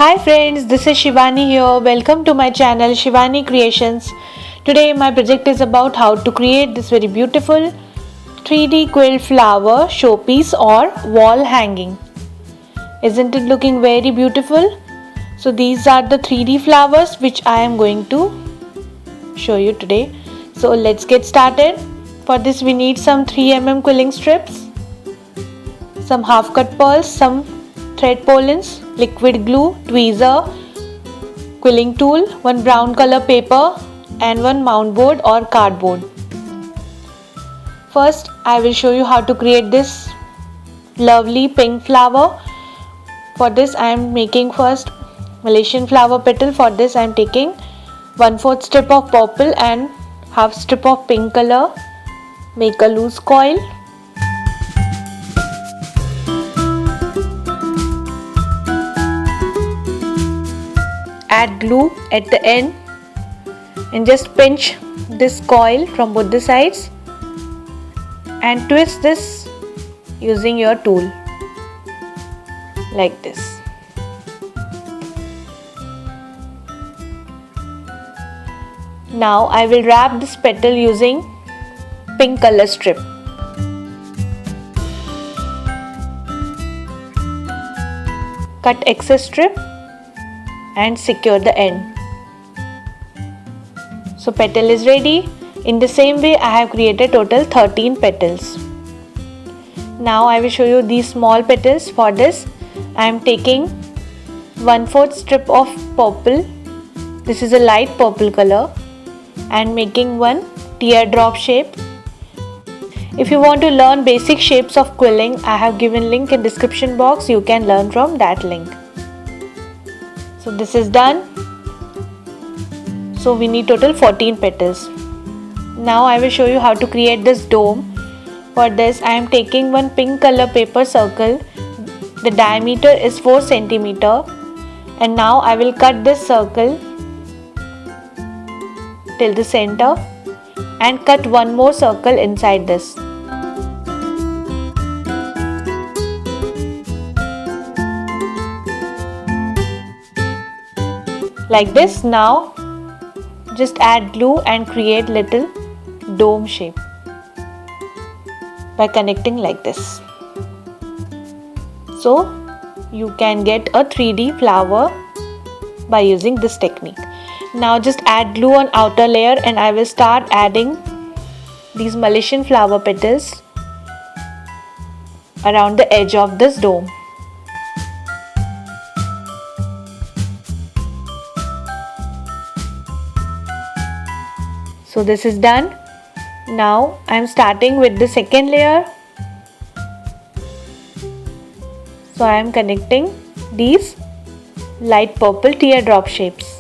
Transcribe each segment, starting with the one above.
Hi friends, this is Shivani here. Welcome to my channel Shivani Creations. Today my project is about how to create this very beautiful 3D quilled flower showpiece or wall hanging. Isn't it looking very beautiful? So these are the 3D flowers which I am going to show you today. So let's get started. For this we need some 3mm quilling strips, some half cut pearls, some thread pollens, liquid glue, tweezer, quilling tool, one brown color paper and one mount board or cardboard. First I will show you how to create this lovely pink flower. For this I am making first Malaysian flower petal. For this I am taking 1/4 strip of purple and half strip of pink color. Make a loose coil. Add glue at the end and just pinch this coil from both the sides and twist this using your tool like this. Now I will wrap this petal using pink color strip. Cut excess strip and secure the end. So petal is ready. In the same way I have created total 13 petals. Now I will show you these small petals. For this I am taking 1/4 strip of purple. This is a light purple color and making one teardrop shape. If you want to learn basic shapes of quilling, I have given link in description box. You can learn from that link. So this is done. So we need total 14 petals. Now I will show you how to create this dome. For this I am taking one pink color paper circle. The diameter is 4 cm. And now I will cut this circle till the center and cut one more circle inside this. Like this. Now just add glue and create little dome shape by connecting like this. So you can get a 3D flower by using this technique. Now just add glue on outer layer and I will start adding these Malaysian flower petals around the edge of this dome. So this is done. Now I am starting with the second layer. So I am connecting these light purple teardrop shapes.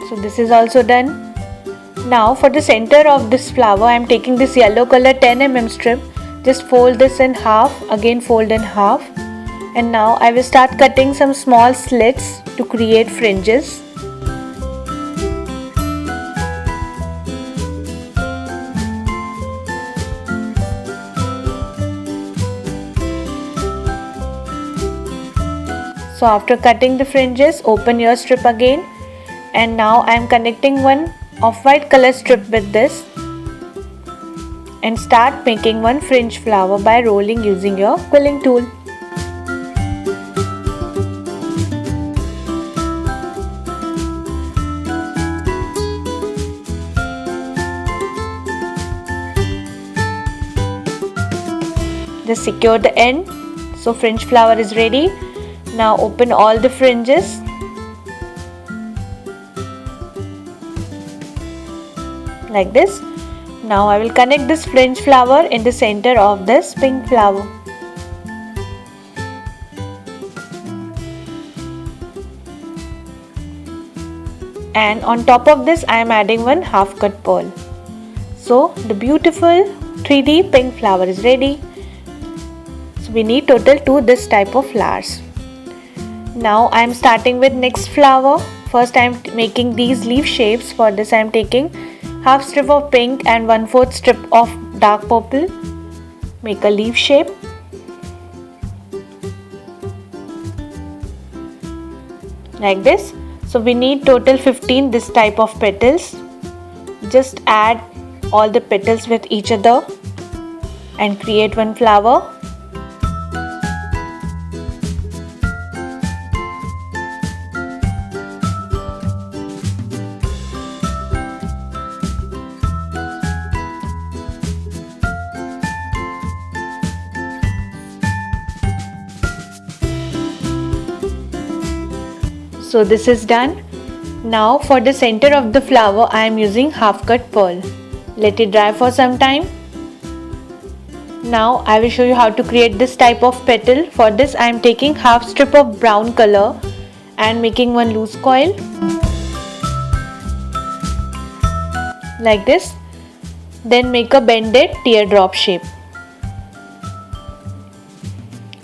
So this is also done. Now for the center of this flower I am taking this yellow color 10mm strip. Just fold this in half, again fold in half, and now I will start cutting some small slits to create fringes. So after cutting the fringes, open your strip again. And now I am connecting one off-white color strip with this and start making one fringe flower by rolling using your quilling tool. Just secure the end. So fringe flower is ready. Now open all the fringes. Like this. Now I will connect this fringe flower in the center of this pink flower. And on top of this I am adding one half cut pearl. So the beautiful 3D pink flower is ready. So we need total 2 this type of flowers. Now I am starting with next flower. First I am making these leaf shapes. For this I am taking half strip of pink and 1/4 strip of dark purple. Make a leaf shape. Like this. So we need total 15 this type of petals. Just add all the petals with each other and create one flower. So this is done. Now for the center of the flower I am using half cut pearl. Let it dry for some time. Now I will show you how to create this type of petal. For this I am taking half strip of brown color and making one loose coil. Like this. Then make a bended teardrop shape.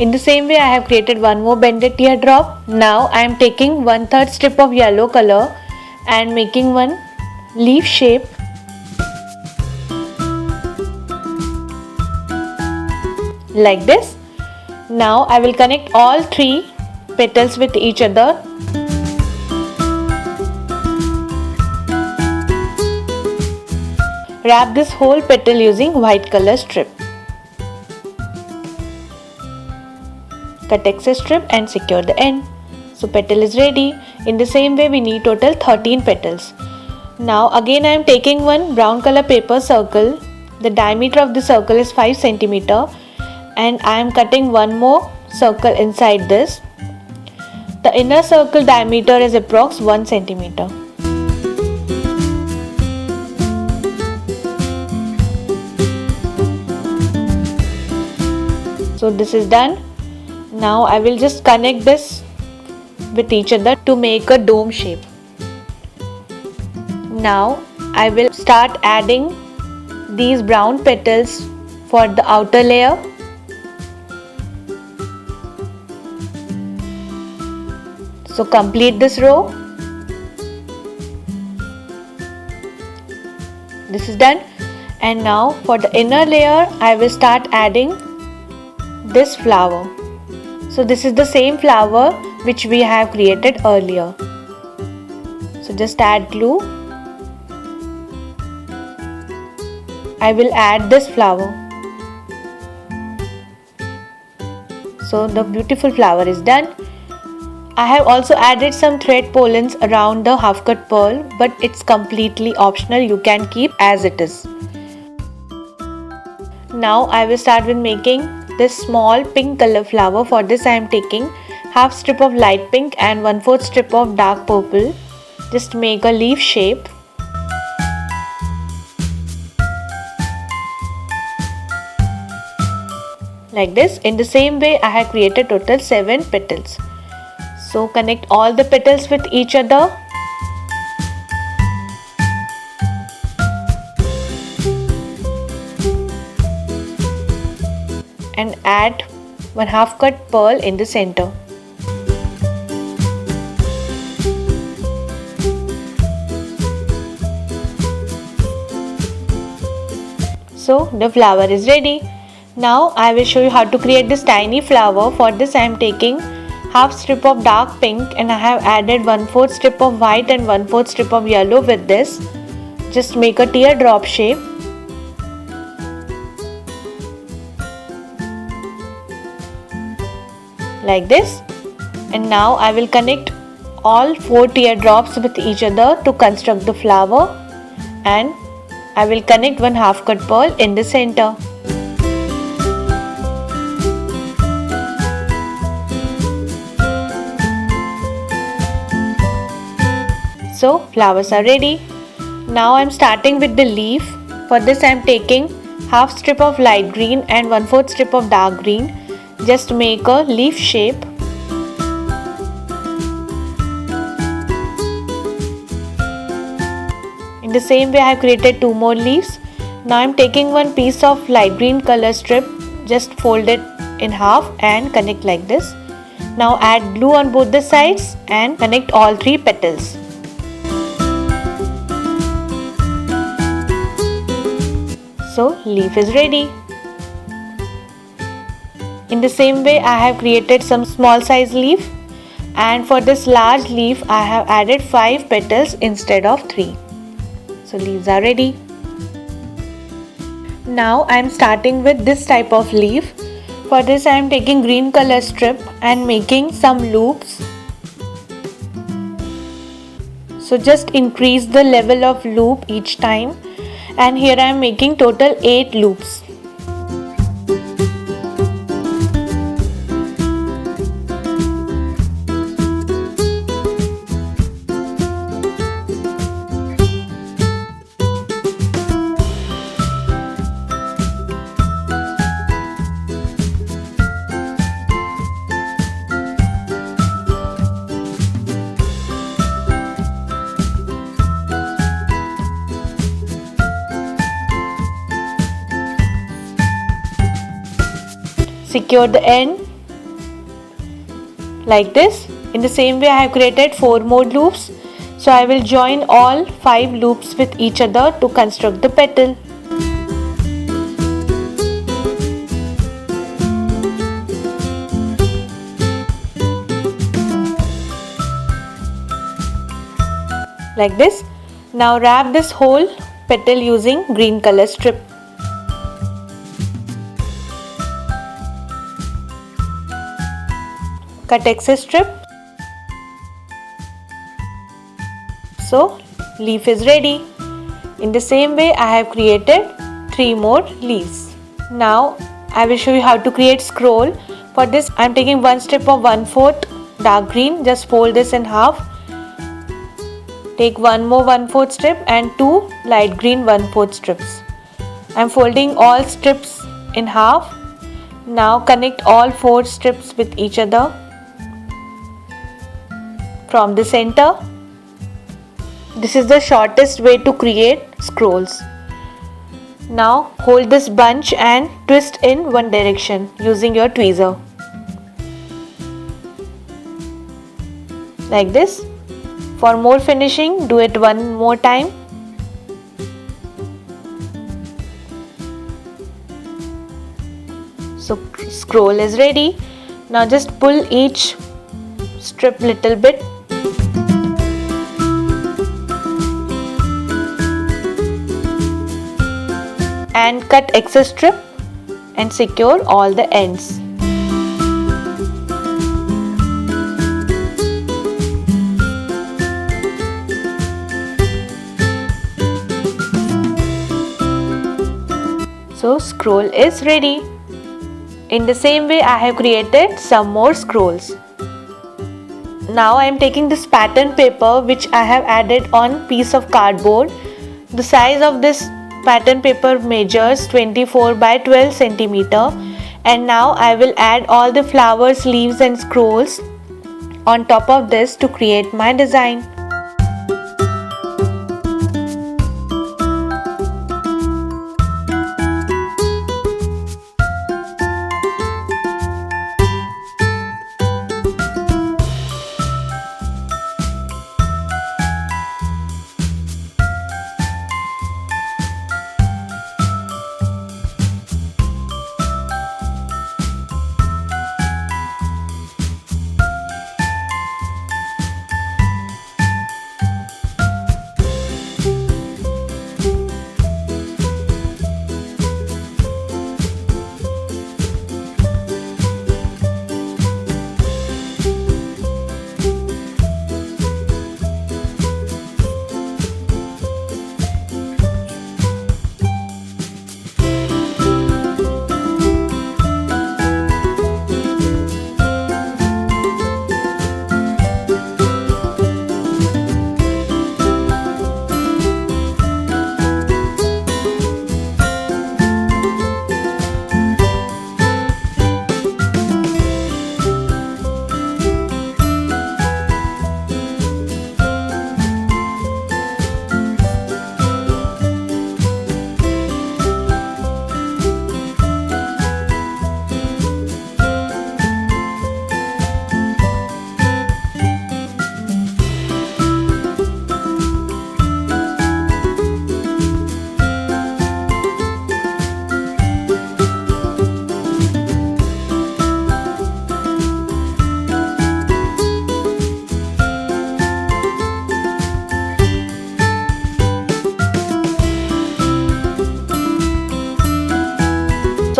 In the same way I have created one more bended teardrop. Now I am taking 1/3 strip of yellow color and making one leaf shape. Like this. Now I will connect all 3 petals with each other. Wrap this whole petal using white color strip. Cut excess strip and secure the end. So petal is ready. In the same way we need total 13 petals. Now again I am taking one brown color paper circle. The diameter of the circle is 5 cm and I am cutting one more circle inside this. The inner circle diameter is approx 1 cm. So this is done. Now I will just connect this with each other to make a dome shape. Now I will start adding these brown petals for the outer layer. So complete this row. This is done. And now for the inner layer I will start adding this flower. So this is the same flower which we have created earlier. So just add glue. I will add this flower. So the beautiful flower is done. I have also added some thread pollens around the half cut pearl, but it's completely optional. You can keep as it is. Now I will start with making this small pink color flower. For this I am taking half strip of light pink and 1/4 strip of dark purple. Just make a leaf shape. Like this. In the same way I have created total 7 petals. So connect all the petals with each other. And add one half cut pearl in the center. So the flower is ready. Now I will show you how to create this tiny flower. For this I am taking half strip of dark pink and I have added 1/4 strip of white and 1/4 strip of yellow with this. Just make a teardrop shape. Like this. And now I will connect all 4 teardrops with each other to construct the flower, and I will connect one half cut pearl in the center. So flowers are ready. Now I am starting with the leaf. For this I am taking half strip of light green and 1/4 strip of dark green. Just make a leaf shape. In the same way I have created 2 more leaves. Now I am taking one piece of light green color strip, just fold it in half and connect like this. Now add glue on both the sides and connect all 3 petals. So leaf is ready. In the same way I have created some small size leaf, and for this large leaf I have added 5 petals instead of 3. So leaves are ready. Now I am starting with this type of leaf. For this I am taking green color strip and making some loops. So just increase the level of loop each time, and here I am making total 8 loops. Secure the end like this. In the same way I have created 4 more loops. So I will join all 5 loops with each other to construct the petal. Like this. Now wrap this whole petal using green color strip. Cut excess strip. So leaf is ready. In the same way I have created 3 more leaves. Now I will show you how to create scroll. For this I am taking one strip of 1/4 dark green. Just fold this in half. Take one more 1/4 strip and 2 light green 1/4 strips. I am folding all strips in half. Now connect all 4 strips with each other from the center. This is the shortest way to create scrolls. Now hold this bunch and twist in one direction using your tweezer. Like this. For more finishing, do it one more time. So scroll is ready. Now just pull each strip little bit. And cut excess strip and secure all the ends. So scroll is ready. In the same way I have created some more scrolls. Now I am taking this pattern paper which I have added on piece of cardboard. The size of this pattern paper measures 24 by 12 centimeter, and now I will add all the flowers, leaves and scrolls on top of this to create my design.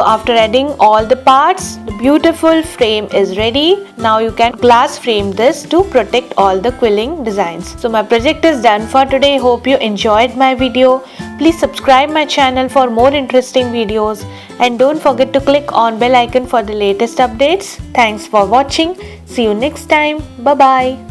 So after adding all the parts, the beautiful frame is ready. Now you can glass frame this to protect all the quilling designs. So my project is done for today. Hope you enjoyed my video. Please subscribe my channel for more interesting videos and don't forget to click on bell icon for the latest updates. Thanks for watching. See you next time. Bye bye.